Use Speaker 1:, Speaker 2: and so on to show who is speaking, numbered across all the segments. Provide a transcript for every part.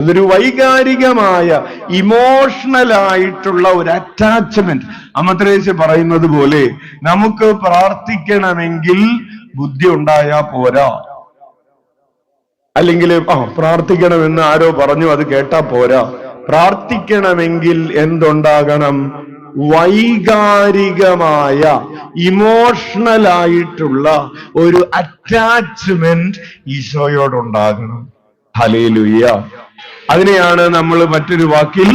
Speaker 1: അതൊരു വൈകാരികമായ ഇമോഷണൽ ആയിട്ടുള്ള ഒരു അറ്റാച്ച്മെന്റ്. അമത്രേസ്യ പറയുന്നത് പോലെ നമുക്ക് പ്രാർത്ഥിക്കണമെങ്കിൽ ബുദ്ധി ഉണ്ടായാ പോരാ. അല്ലെങ്കിൽ പ്രാർത്ഥിക്കണമെന്ന് ആരോ പറഞ്ഞു, അത് കേട്ടാ പോരാ. പ്രാർത്ഥിക്കണമെങ്കിൽ എന്തുണ്ടാകണം? വൈകാരികമായ ഇമോഷണൽ ആയിട്ടുള്ള ഒരു അറ്റാച്ച്മെന്റ് ഈശോയോടുണ്ടാകണം. ഹല്ലേലൂയ. അതിനെയാണ് നമ്മൾ മറ്റൊരു വാക്കിൽ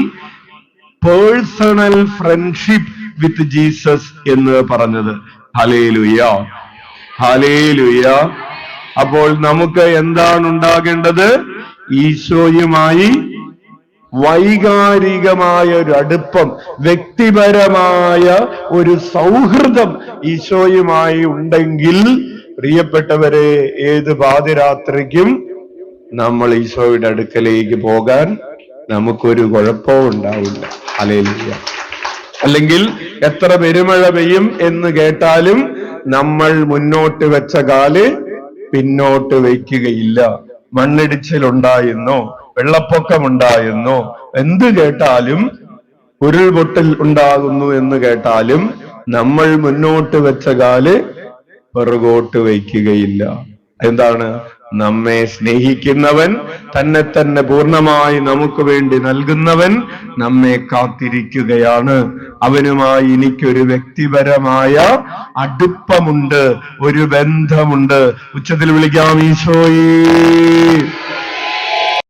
Speaker 1: പേഴ്സണൽ ഫ്രണ്ട്ഷിപ്പ് വിത്ത് ജീസസ് എന്ന് പറഞ്ഞത്. Hallelujah, hallelujah. അപ്പോൾ നമുക്ക് എന്താണ് ഉണ്ടാകേണ്ടത്? ഈശോയുമായി വൈകാരികമായ ഒരു അടുപ്പം, വ്യക്തിപരമായ ഒരു സൗഹൃദം ഈശോയുമായി ഉണ്ടെങ്കിൽ, പ്രിയപ്പെട്ടവരെ, ഏത് പാതിരാത്രിക്കും നമ്മൾ ഈശോയുടെ അടുക്കലേക്ക് പോകാൻ നമുക്കൊരു കുഴപ്പവും ഉണ്ടാവില്ല. ഹല്ലേലൂയ. അല്ലെങ്കിൽ എത്ര പെരുമഴ പെയ്യും എന്ന് കേട്ടാലും നമ്മൾ മുന്നോട്ട് വെച്ച കാല് പിന്നോട്ട് വയ്ക്കുകയില്ല. മണ്ണിടിച്ചിലുണ്ടായെന്നോ വെള്ളപ്പൊക്കമുണ്ടായെന്നോ എന്ത് കേട്ടാലും, ഉരുൾപൊട്ടൽ ഉണ്ടാകുന്നു എന്ന് കേട്ടാലും നമ്മൾ മുന്നോട്ട് വെച്ച കാല് പിറകോട്ട് വയ്ക്കുകയില്ല. എന്താണ്? നമ്മെ സ്നേഹിക്കുന്നവൻ, തന്നെ തന്നെ പൂർണ്ണമായി നമുക്ക് വേണ്ടി നൽകുന്നവൻ നമ്മെ കാത്തിരിക്കുകയാണ്. അവനുമായി എനിക്കൊരു വ്യക്തിപരമായ അടുപ്പമുണ്ട്, ഒരു ബന്ധമുണ്ട്. ഉച്ചത്തിൽ വിളിക്കാം, ഈശോയേ.